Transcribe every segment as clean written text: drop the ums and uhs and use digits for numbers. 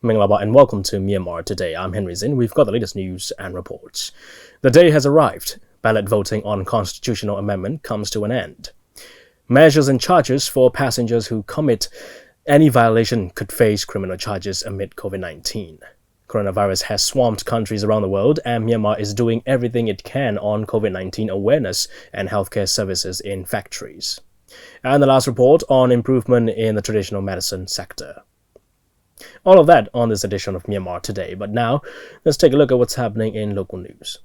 Minglaba and welcome to Myanmar Today. I'm Henry Zin. We've got the latest news and reports. The day has arrived. Ballot voting on constitutional amendment comes to an end. Measures and charges for passengers who commit any violation could face criminal charges amid COVID-19. Coronavirus has swamped countries around the world, and Myanmar is doing everything it can on COVID-19 awareness and healthcare services in factories. And the last report on improvement in the traditional medicine sector. All of that on this edition of Myanmar Today, but now let's take a look at what's happening in local news.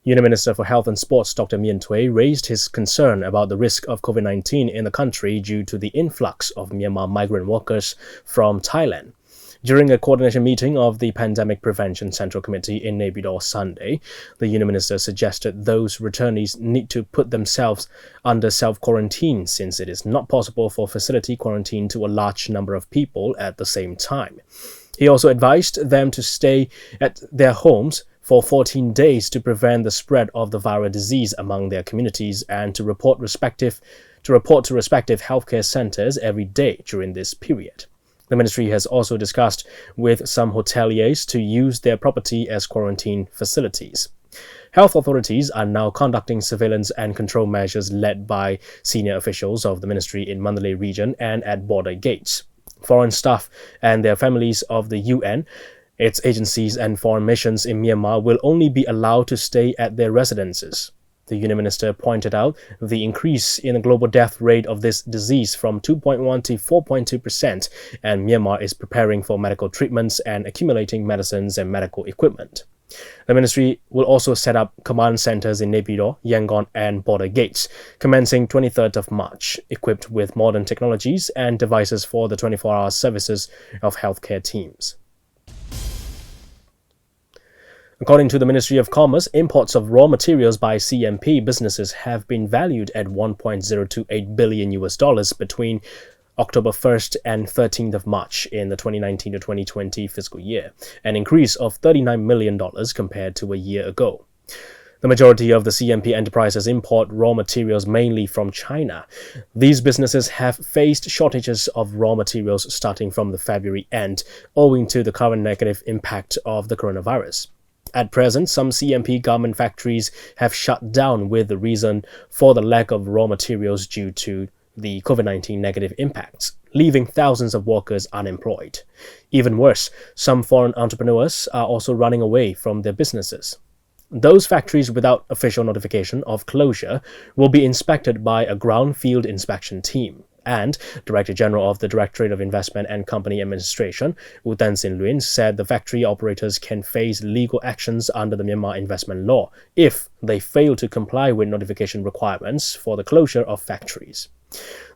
Union Minister for Health and Sports Dr. Myanmar Today raised his concern about the risk of COVID-19 in the country due to the influx of Myanmar migrant workers from Thailand. During a coordination meeting of the Pandemic Prevention Central Committee in Naypyidaw Sunday, the Union Minister suggested those returnees need to put themselves under self-quarantine since it is not possible for facility quarantine to a large number of people at the same time. He also advised them to stay at their homes for 14 days to prevent the spread of the viral disease among their communities and to report to respective healthcare centers every day during this period. The ministry has also discussed with some hoteliers to use their property as quarantine facilities. Health authorities are now conducting surveillance and control measures led by senior officials of the ministry in Mandalay region and at border gates. Foreign staff and their families of the UN, its agencies and foreign missions in Myanmar will only be allowed to stay at their residences. The Union Minister pointed out the increase in the global death rate of this disease from 2.1 to 4.2%, and Myanmar is preparing for medical treatments and accumulating medicines and medical equipment. The ministry will also set up command centers in Naypyidaw, Yangon and border gates, commencing 23rd of March, equipped with modern technologies and devices for the 24-hour services of healthcare teams. According to the Ministry of Commerce, imports of raw materials by CMP businesses have been valued at $1.028 billion between October 1st and 13th of March in the 2019 to 2020 fiscal year, an increase of $39 million compared to a year ago. The majority of the CMP enterprises import raw materials mainly from China. These businesses have faced shortages of raw materials starting from the February end, owing to the current negative impact of the coronavirus. At present, some CMP garment factories have shut down with the reason for the lack of raw materials due to the COVID-19 negative impacts, leaving thousands of workers unemployed. Even worse, some foreign entrepreneurs are also running away from their businesses. Those factories without official notification of closure will be inspected by a ground field inspection team. And Director General of the Directorate of Investment and Company Administration, U Tan Sin Luen, said the factory operators can face legal actions under the Myanmar investment law if they fail to comply with notification requirements for the closure of factories.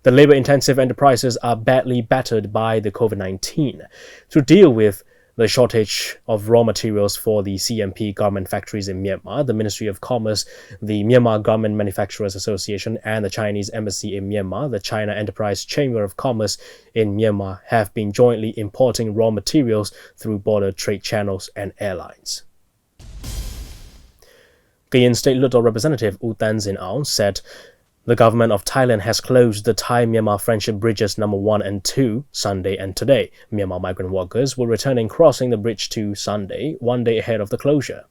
The labor-intensive enterprises are badly battered by the COVID-19. To deal with the shortage of raw materials for the CMP garment factories in Myanmar, the Ministry of Commerce, the Myanmar Garment Manufacturers Association, and the Chinese Embassy in Myanmar, the China Enterprise Chamber of Commerce in Myanmar, have been jointly importing raw materials through border trade channels and airlines. Kayin State Little Representative U Tan Sin said the government of Thailand has closed the Thai-Myanmar Friendship Bridges No. 1 and 2 Sunday and today. Myanmar migrant workers will return in crossing the bridge to Sunday, one day ahead of the closure.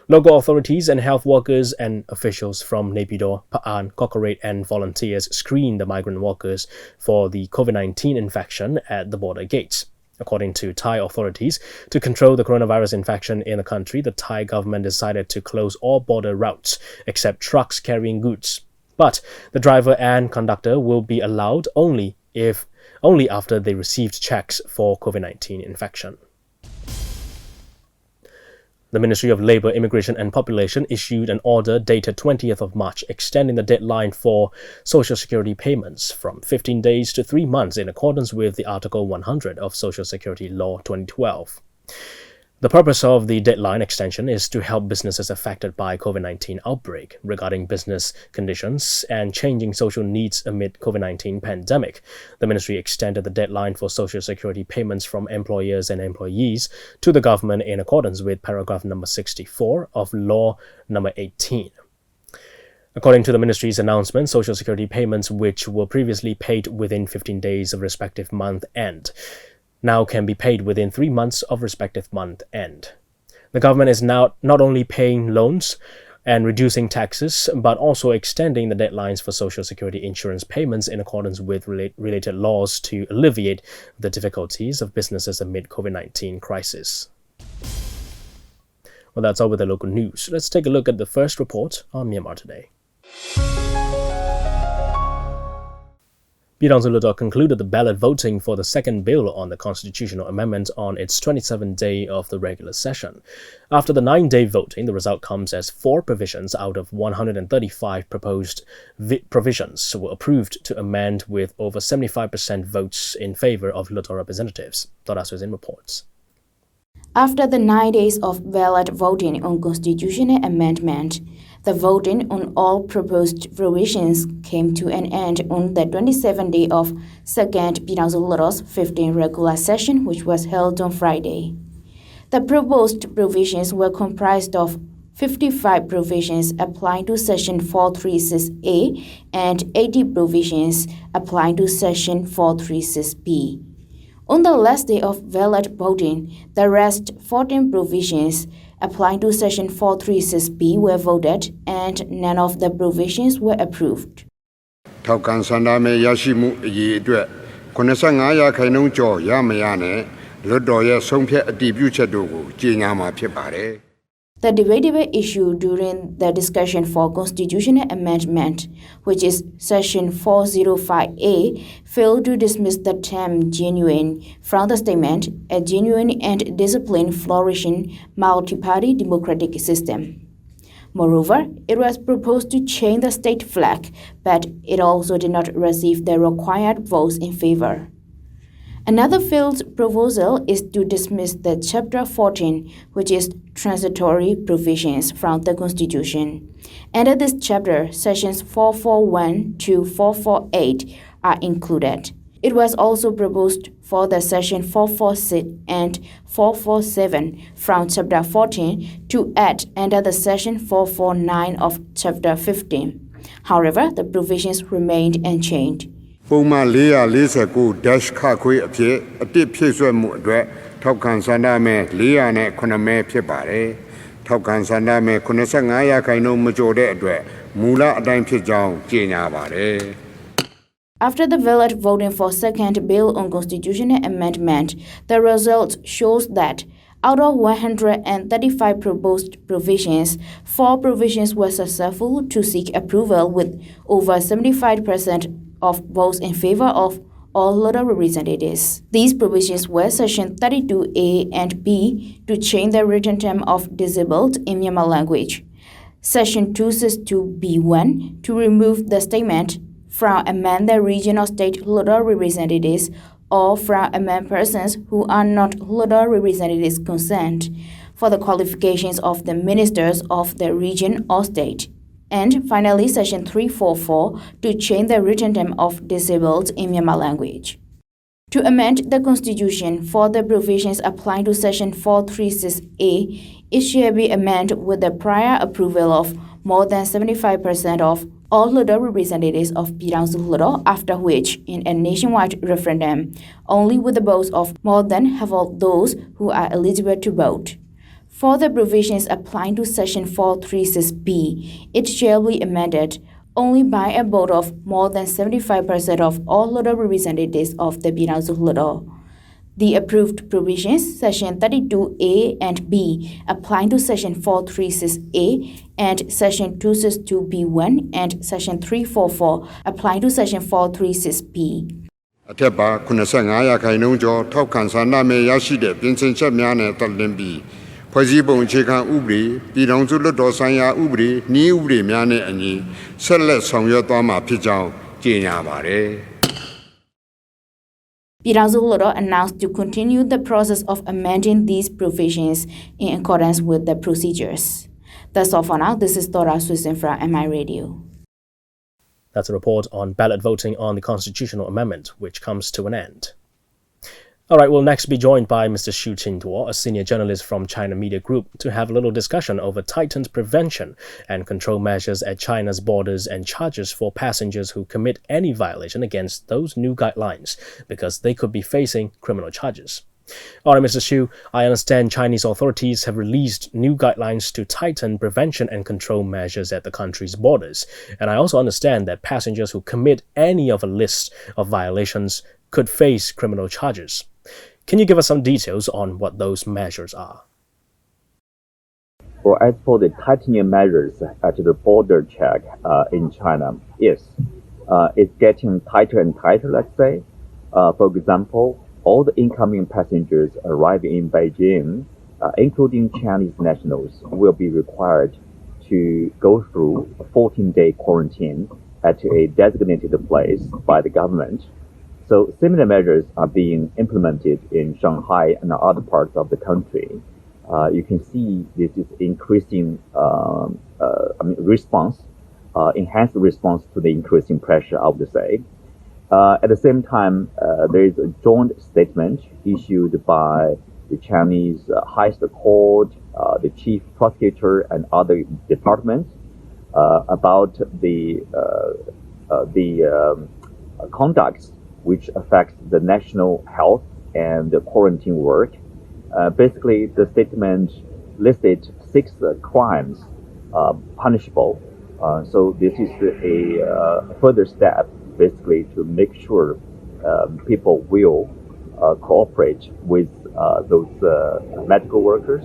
Local authorities and health workers and officials from Naypyidaw, Pa'an, Kokorate and volunteers screened the migrant workers for the COVID-19 infection at the border gates. According to Thai authorities, to control the coronavirus infection in the country, the Thai government decided to close all border routes except trucks carrying goods. But the driver and conductor will be allowed only after they received checks for COVID-19 infection. The Ministry of Labour, Immigration and Population issued an order dated 20th of March extending the deadline for Social Security payments from 15 days to 3 months in accordance with the Article 100 of Social Security Law 2012. The purpose of the deadline extension is to help businesses affected by COVID-19 outbreak regarding business conditions and changing social needs amid COVID-19 pandemic. The ministry extended the deadline for Social Security payments from employers and employees to the government in accordance with paragraph number 64 of Law number 18. According to the ministry's announcement, Social Security payments which were previously paid within 15 days of respective month end now can be paid within 3 months of respective month end. The government is now not only paying loans and reducing taxes, but also extending the deadlines for Social Security insurance payments in accordance with related laws to alleviate the difficulties of businesses amid COVID-19 crisis. Well, that's all with the local news. Let's take a look at the first report on Myanmar Today. Bidangzuluto concluded the ballot voting for the second bill on the constitutional amendment on its 27th day of the regular session. After the 9-day voting, the result comes as 4 provisions out of 135 proposed provisions were approved to amend with over 75% votes in favor of Luto representatives. DJ Zin reports. After the 9 days of ballot voting on constitutional amendment, the voting on all proposed provisions came to an end on the 27th day of second Bidangzuluto's 15th regular session, which was held on Friday. The proposed provisions were comprised of 55 provisions applying to Section 436A and 80 provisions applying to Section 436B. On the last day of ballot voting, the rest 14 provisions applying to Section 436B were voted and none of the provisions were approved. ထောက်ခံဆန္ဒမဲရရှိမှုအရေးအတွက်85ရာခိုင်နှုန်းကျော်ရမရနဲ့လွှတ်တော်ရဲ့ဆုံးဖြတ်အတည်ပြုချက်တို့ကိုကြေညာမှာဖြစ်ပါတယ် The debatable issue during the discussion for constitutional amendment, which is Section 405A, failed to dismiss the term genuine from the statement, a genuine and disciplined flourishing multi-party democratic system. Moreover, it was proposed to change the state flag, but it also did not receive the required votes in favor. Another failed proposal is to dismiss the Chapter 14, which is transitory provisions from the Constitution. Under this chapter, Sections 441 to 448 are included. It was also proposed for the Section 446 and 447 from Chapter 14 to add under the Section 449 of Chapter 15. However, the provisions remained unchanged. ပုံမှန်449-ခခွေးအဖြစ်အတစ်ဖြည့်ဆွတ်မှုအတွက်ထောက်ခံဆန္ဒမဲ409မဲဖြစ်ပါတယ်ထောက်ခံဆန္ဒမဲ85ရာခိုင်နှုန်းမကျော်တဲ့အတွက်မူလအတိုင်းဖြစ်ကြောင်းကြေညာပါတယ် After the ballot voting for second bill on constitutional amendment, the result shows that out of 135 proposed provisions, 4 provisions were successful to seek approval with over 75% of votes in favor of all Luto representatives. These provisions were Section 32A and B to change the written term of disabled in Myanmar language, Section 262B1 to remove the statement from among the regional state Luto representatives or from among persons who are not Luto representatives concerned for the qualifications of the ministers of the region or state. And finally, Section 344 to change the written term of disabled in Myanmar language. To amend the Constitution for the provisions applying to Section 436A, it shall be amended with the prior approval of more than 75% of all Luto representatives of Bidangzuluto, after which, in a nationwide referendum, only with the votes of more than half of those who are eligible to vote. For the provisions applying to Section 436B, it shall be amended only by a vote of more than 75% of all Luto representatives of the Bidangzuluto. The approved provisions, Section 32A and B, applying to Section 436A and Section 262B1 and Section 344, applying to Section 436B. အထက်ပါ85ရာခိုင်နှုန်းကျော်ထောက်ခံဆန္ဒမဲရရှိတဲ့ပြင်ဆင်ချက်များနဲ့တက်လင်းပြီးဖွဲ့စည်းပုံအခြေခံဥပဒေပြည်ထောင်စုလွှတ်တော်ဆိုင်ရာဥပဒေနည်းဥပဒေများနဲ့အညီဆက်လက်ဆောင်ရွက်သွားမှာဖြစ်ကြောင်းကြေညာပါတယ် Bidangzuluto announced to continue the process of amending these provisions in accordance with the procedures. That's all for now. This is DJ Henry Zin from MI Radio. That's a report on ballot voting on the constitutional amendment, which comes to an end. All right, we'll next be joined by Mr. Xu Qingduo, a senior journalist from China Media Group, to have a little discussion over tightened prevention and control measures at China's borders and charges for passengers who commit any violation against those new guidelines, because they could be facing criminal charges. All right, Mr. Xu, I understand Chinese authorities have released new guidelines to tighten prevention and control measures at the country's borders. And I also understand that passengers who commit any of a list of violations could face criminal charges. Can you give us some details on what those measures are? Well, as for the tightening measures at the border check in China, yes, it's getting tighter and tighter, let's say. For example, all the incoming passengers arriving in Beijing, including Chinese nationals, will be required to go through a 14-day quarantine at a designated place by the government. So similar measures are being implemented in Shanghai and other parts of the country. You can see this is increasing response, enhanced response to the increasing pressure, I would say. At the same time, there is a joint statement issued by the Chinese highest court, the chief prosecutor, and other departments about the conducts which affects the national health and the quarantine work. Basically, the statement listed 6 crimes punishable. So this is a further step, basically, to make sure people will cooperate with those medical workers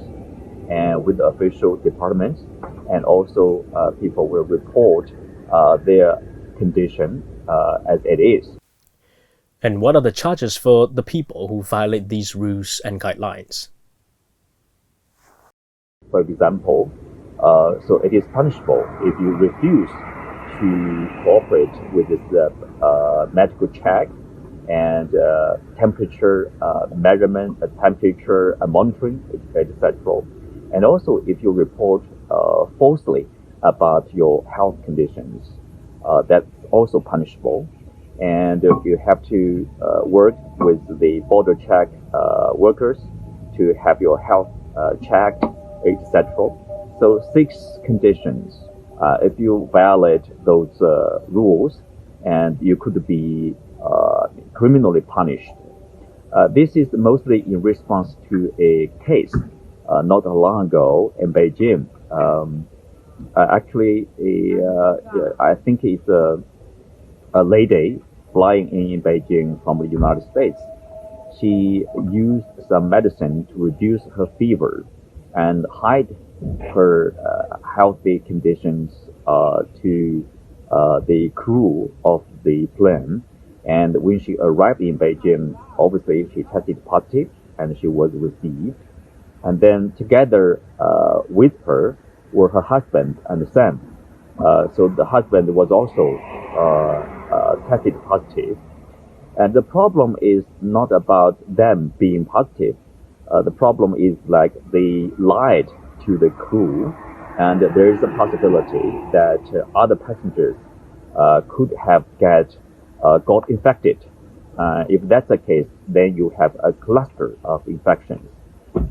and with the official departments, and also people will report their condition as it is. And what are the charges for the people who violate these rules and guidelines? For example, so it is punishable if you refuse to cooperate with this medical check and temperature measurement, temperature monitoring, etc. And also if you report falsely about your health conditions, that's also punishable. And you have to work with the border check workers to have your health checked, etc. So 6 conditions. If you violate those rules, and you could be criminally punished. This is mostly in response to a case not long ago in Beijing. Actually, I think it's a lady flying in Beijing from the United States. She used some medicine to reduce her fever and hide her healthy conditions to the crew of the plane. And when she arrived in Beijing, obviously she tested positive and she was received. And then together with her were her husband and son. So the husband was also tested positive. And the problem is not about them being positive. The problem is like they lied to the crew, and there is a possibility that other passengers could have got infected. If that's the case, then you have a cluster of infections.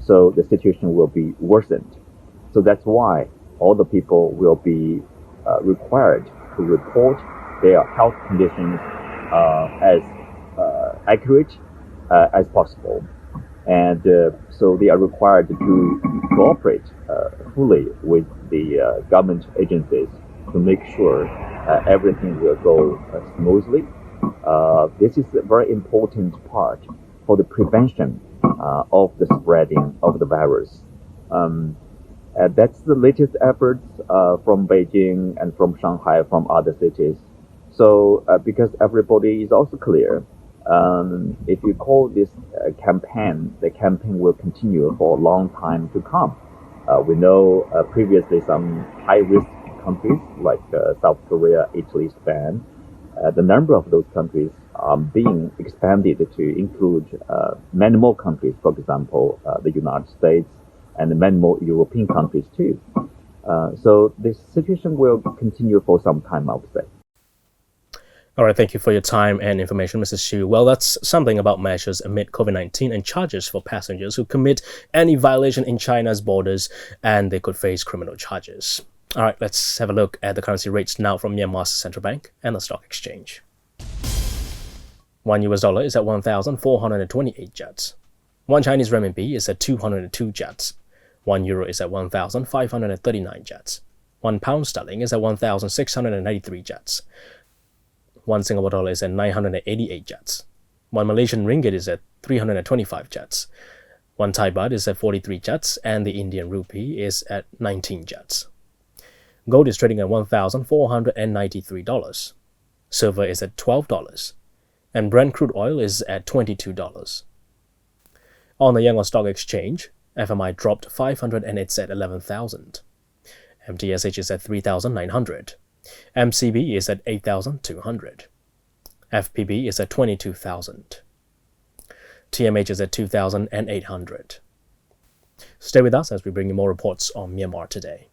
So the situation will be worsened. So that's why all the people will be required to report their health conditions as accurate as possible. And so they are required to cooperate fully with the government agencies to make sure everything will go smoothly. This is a very important part for the prevention of the spreading of the virus. That's the latest efforts from Beijing and from Shanghai, from other cities. So because everybody is also clear, if you call this campaign, the campaign will continue for a long time to come. We know previously some high-risk countries like South Korea, Italy, Spain, the number of those countries are being expanded to include many more countries, for example, the United States, and many more European countries too. So this situation will continue for some time, I would say. All right, thank you for your time and information, Mrs. Xu. Well, that's something about measures amid COVID-19 and charges for passengers who commit any violation in China's borders, and they could face criminal charges. All right, let's have a look at the currency rates now from Myanmar's central bank and the stock exchange. $1 is at 1,428 kyats. 1 Chinese renminbi is at 202 kyats. €1 is at 1,539 kyats. 1 pound sterling is at 1,693 kyats. 1 Singapore dollar is at 988 kyats. 1 Malaysian ringgit is at 325 kyats. 1 Thai baht is at 43 kyats, and the Indian rupee is at 19 kyats. Gold is trading at $1,493. Silver is at $12. And Brent crude oil is at $22. On the Yangon Stock Exchange, FMI dropped 500 and it's at 11,000. MTSH is at 3,900. MCB is at 8,200. FPB is at 22,000. TMH is at 2,800. Stay with us as we bring you more reports on Myanmar Today.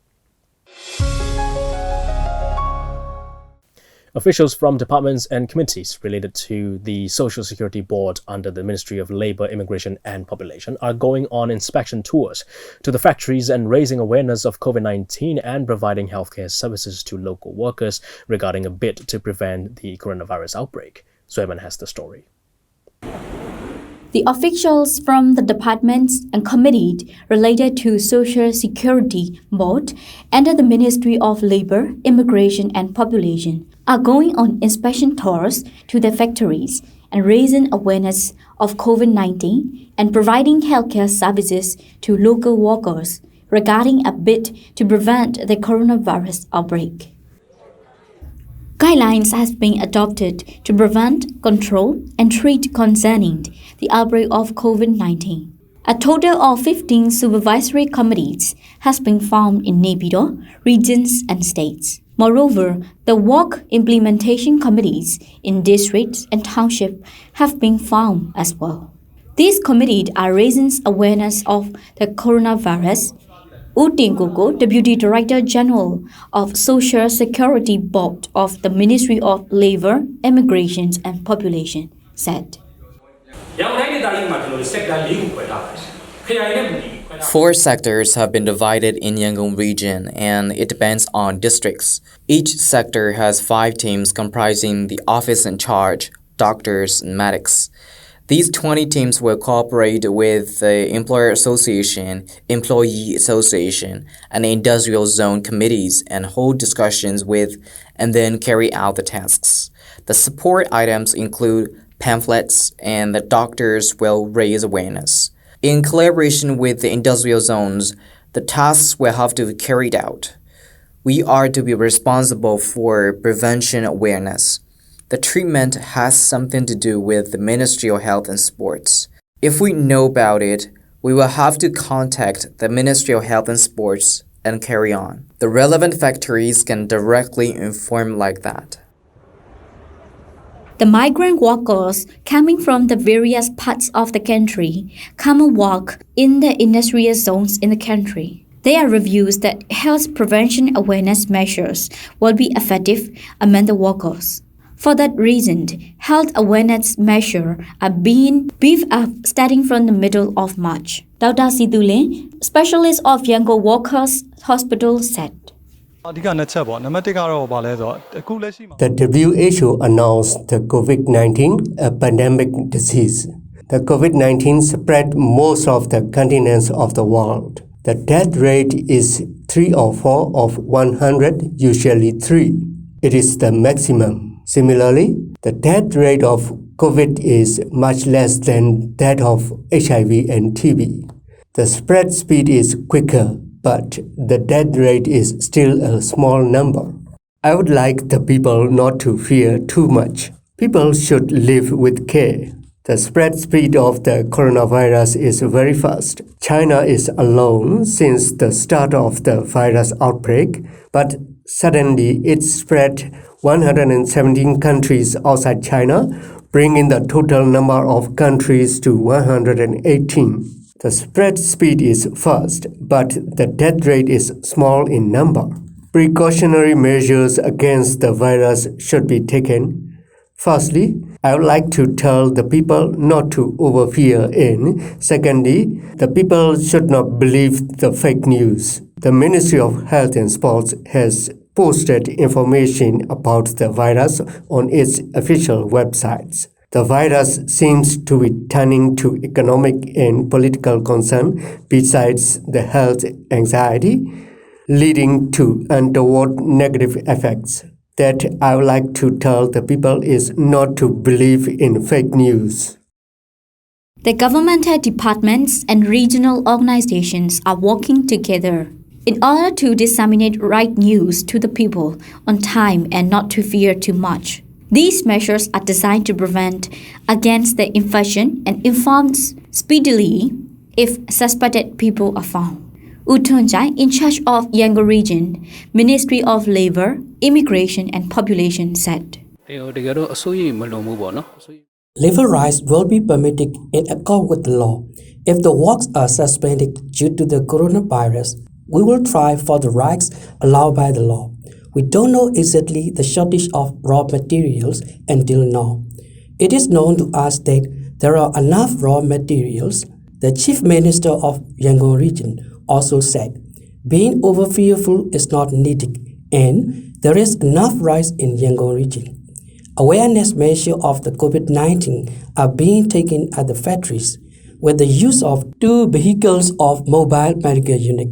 Officials from departments and committees related to the Social Security Board under the Ministry of Labour, Immigration and Population are going on inspection tours to the factories and raising awareness of COVID-19 and providing healthcare services to local workers regarding a bid to prevent the coronavirus outbreak. Sueman has the story. The officials from the departments and committees related to Social Security Board under the Ministry of Labour, Immigration and Population are going on inspection tours to the factories and raising awareness of COVID-19 and providing healthcare services to local workers regarding a bid to prevent the coronavirus outbreak. Guidelines have been adopted to prevent, control, and treat concerning the outbreak of COVID-19. A total of 15 supervisory committees has been formed in Naypyidaw, regions, and states. Moreover, the work implementation committees in districts and townships have been formed as well. These committees are raising awareness of the coronavirus. U Tin Koko, Deputy Director General of Social Security Board of the Ministry of Labour, Immigration and Population, said. 4 sectors have been divided in Yangon region, and it depends on districts. Each sector has 5 teams comprising the office in charge, doctors, and medics. These 20 teams will cooperate with the Employer Association, Employee Association, and Industrial Zone committees and hold discussions with and then carry out the tasks. The support items include pamphlets, and the doctors will raise awareness. In collaboration with the industrial zones, the tasks will have to be carried out. We are to be responsible for prevention awareness. The treatment has something to do with the Ministry of Health and Sports. If we know about it, we will have to contact the Ministry of Health and Sports and carry on. The relevant factories can directly inform like that. The migrant workers coming from the various parts of the country come and work in the industrial zones in the country. There are reviews that health prevention awareness measures will be effective among the workers. For that reason, health awareness measures are being beefed up starting from the middle of March. Dr. Sidule, specialist of Yangon Workers Hospital, said. The WHO announced the COVID-19 a pandemic disease. The COVID-19 spread most of the continents of the world. The death rate is 3 or 4 of 100, usually 3. It is the maximum. Similarly, the death rate of COVID is much less than that of HIV and TB. The spread speed is quicker, but the death rate is still a small number. I would like the people not to fear too much. People should live with care. The spread speed of the coronavirus is very fast. China is alone since the start of the virus outbreak, but suddenly it spread 117 countries outside China, bringing the total number of countries to 118. The spread speed is fast, but the death rate is small in number. Precautionary measures against the virus should be taken. Firstly, I would like to tell the people not to overfear in. Secondly, the people should not believe the fake news. The Ministry of Health and Sports has posted information about the virus on its official websites. The virus seems to be turning to economic and political concern besides the health anxiety, leading to untoward negative effects. That I would like to tell the people is not to believe in fake news. The governmental departments and regional organizations are working together in order to disseminate right news to the people on time and not to fear too much. These measures are designed to prevent against the infection and inform speedily if suspected people are found. Utonjai, in charge of Yangon region, Ministry of Labor, Immigration and Population said. Labor rights will be permitted in accord with the law. If the works are suspended due to the coronavirus, we will try for the rights allowed by the law. We don't know exactly the shortage of raw materials until now. It is known to us that there are enough raw materials. The Chief Minister of Yangon region also said, being over-fearful is not needed, and there is enough rice in Yangon region. Awareness measures of the COVID-19 are being taken at the factories with the use of 2 vehicles of mobile medical unit.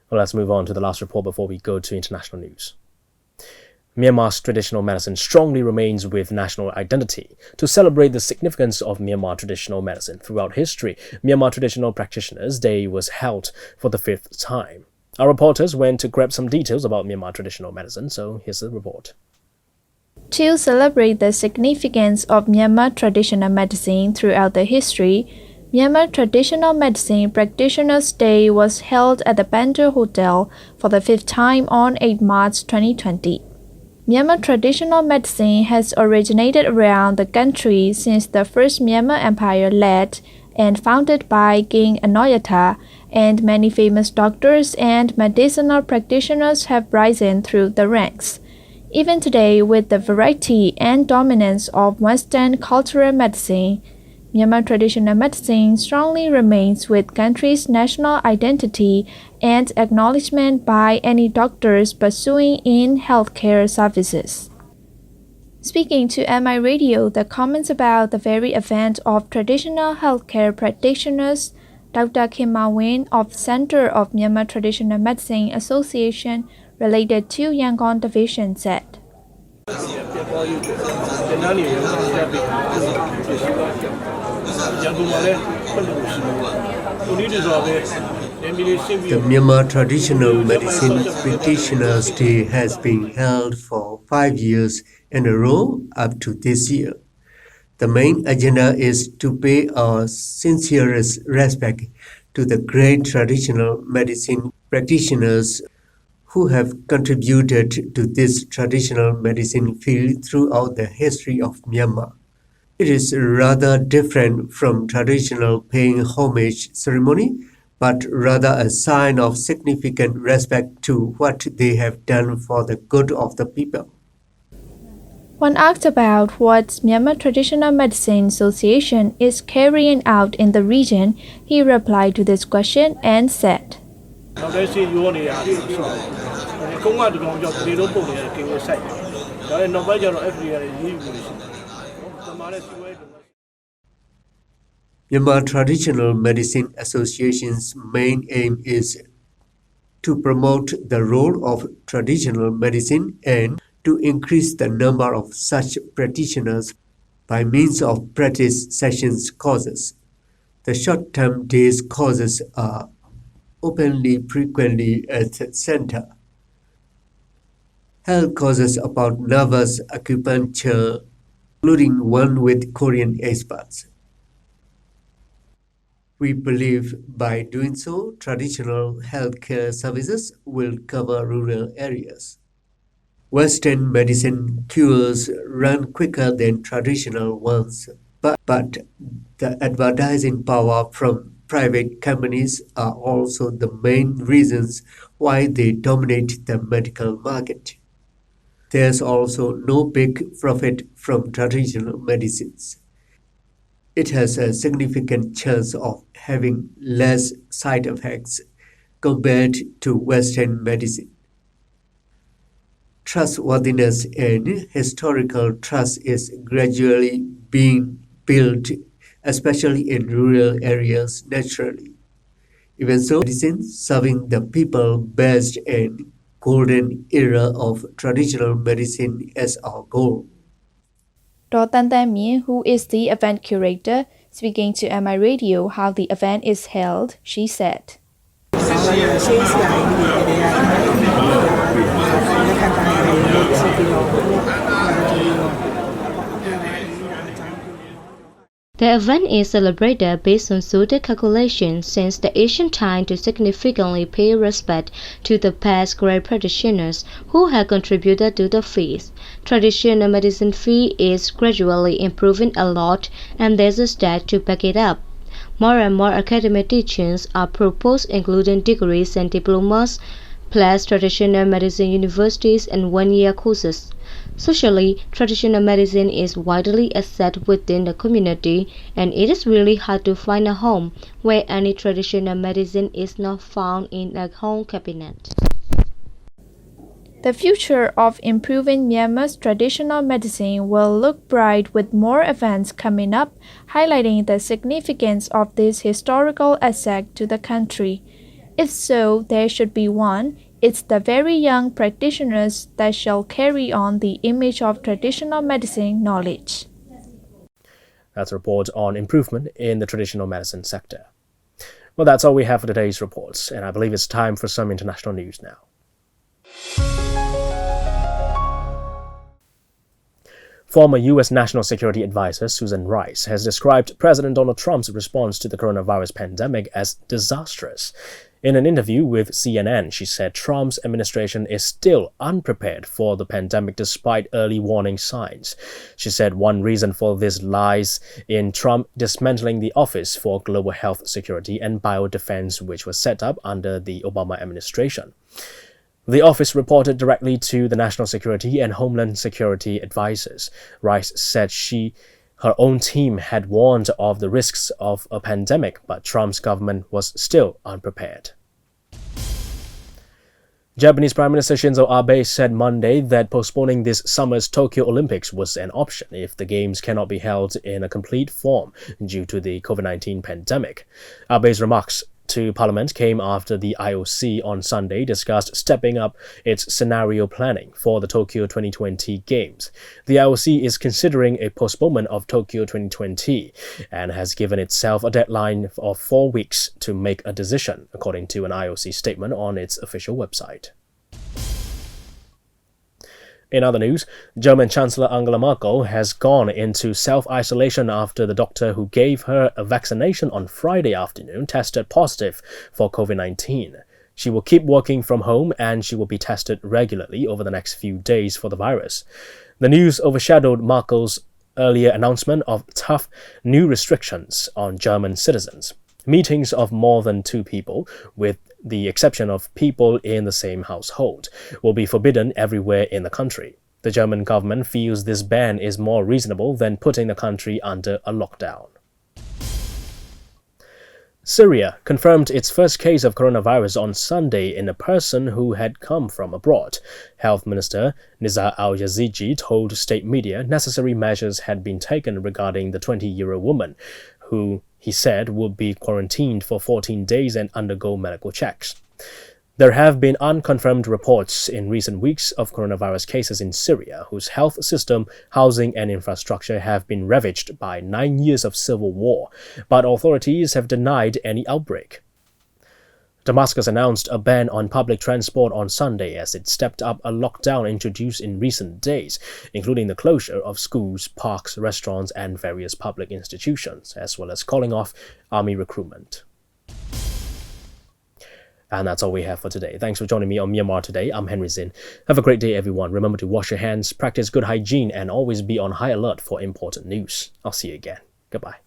Well, let's move on to the last report before we go to international news. Myanmar's traditional medicine strongly remains with national identity. To celebrate the significance of Myanmar traditional medicine throughout history, Myanmar Traditional Practitioners Day was held for the 5th time. Our reporters went to grab some details about Myanmar traditional medicine, so here's the report. To celebrate the significance of Myanmar traditional medicine throughout the history, Myanmar Traditional Medicine Practitioners Day was held at the Bandar Hotel for the 5th time on 8 March 2020. Myanmar traditional medicine has originated around the country since the first Myanmar Empire led and founded by King Anoyata, and many famous doctors and medicinal practitioners have risen through the ranks. Even today, with the variety and dominance of Western cultural medicine, Myanmar traditional medicine strongly remains with country's national identity and acknowledgement by any doctors pursuing in healthcare services. Speaking to MI Radio, the comments about the very event of traditional healthcare practitioners, Dr. Kim Ma-win of Center of Myanmar Traditional Medicine Association related to Yangon Division said. The Myanmar Traditional Medicine Practitioners Day has been held for 5 years in a row up to this year. The main agenda is to pay our sincerest respect to the great traditional medicine practitioners who have contributed to this traditional medicine field throughout the history of Myanmar. It is rather different from traditional paying homage ceremony, but rather a sign of significant respect to what they have done for the good of the people. When asked about what Myanmar Traditional Medicine Association is carrying out in the region, he replied to this question and said, Myanmar Traditional Medicine Association's main aim is to promote the role of traditional medicine and to increase the number of such practitioners by means of practice sessions courses. The short-term days courses are openly frequently at the center. Health courses about nervous acupuncture, including one with Korean experts. We believe by doing so, traditional healthcare services will cover rural areas. Western medicine cures run quicker than traditional ones, but the advertising power from private companies are also the main reasons why they dominate the medical market. There's also no big profit from traditional medicines. It has a significant chance of having less side effects compared to Western medicine. Trustworthiness and historical trust is gradually being built, especially in rural areas naturally. Even so, medicine serving the people best and golden era of traditional medicine as our goal. Tan Tan Mien, who is the event curator, speaking to MI Radio how the event is held, she said. The event is celebrated based on zodiac calculations since the ancient time to significantly pay respect to the past great practitioners who have contributed to the faith. Traditional medicine field is gradually improving a lot, and there's a stat to back it up. More and more academic teachings are proposed, including degrees and diplomas, plus traditional medicine universities and one-year courses. Socially, traditional medicine is widely accepted within the community, and it is really hard to find a home where any traditional medicine is not found in a home cabinet. The future of improving Myanmar's traditional medicine will look bright with more events coming up, highlighting the significance of this historical asset to the country. If so, there should be one. It's the very young practitioners that shall carry on the image of traditional medicine knowledge. That's a report on improvement in the traditional medicine sector. Well, that's all we have for today's reports, and I believe it's time for some international news now. Former U.S. National Security Advisor Susan Rice has described President Donald Trump's response to the coronavirus pandemic as disastrous. In an interview with CNN, she said Trump's administration is still unprepared for the pandemic despite early warning signs. She said one reason for this lies in Trump dismantling the Office for Global Health Security and Biodefense, which was set up under the Obama administration. The office reported directly to the National Security and Homeland Security advisors. Rice said her own team had warned of the risks of a pandemic, but Trump's government was still unprepared. Japanese Prime Minister Shinzo Abe said Monday that postponing this summer's Tokyo Olympics was an option if the Games cannot be held in a complete form due to the COVID-19 pandemic. Abe's remarks to Parliament came after the IOC on Sunday discussed stepping up its scenario planning for the Tokyo 2020 Games. The IOC is considering a postponement of Tokyo 2020 and has given itself a deadline of 4 weeks to make a decision, according to an IOC statement on its official website. In other news, German Chancellor Angela Merkel has gone into self-isolation after the doctor who gave her a vaccination on Friday afternoon tested positive for COVID-19. She will keep working from home and she will be tested regularly over the next few days for the virus. The news overshadowed Merkel's earlier announcement of tough new restrictions on German citizens. Meetings of more than 2 people, with the exception of people in the same household, will be forbidden everywhere in the country. The German government feels this ban is more reasonable than putting the country under a lockdown. Syria confirmed its first case of coronavirus on Sunday in a person who had come from abroad. Health Minister Nizar al-Yazigi told state media necessary measures had been taken regarding the 20-year-old woman, who he said would be quarantined for 14 days and undergo medical checks. There have been unconfirmed reports in recent weeks of coronavirus cases in Syria, whose health system, housing and infrastructure have been ravaged by 9 years of civil war, but authorities have denied any outbreak. Damascus announced a ban on public transport on Sunday as it stepped up a lockdown introduced in recent days, including the closure of schools, parks, restaurants, and various public institutions, as well as calling off army recruitment. And that's all we have for today. Thanks for joining me on Myanmar Today. I'm Henry Zin. Have a great day, everyone. Remember to wash your hands, practice good hygiene, and always be on high alert for important news. I'll see you again. Goodbye.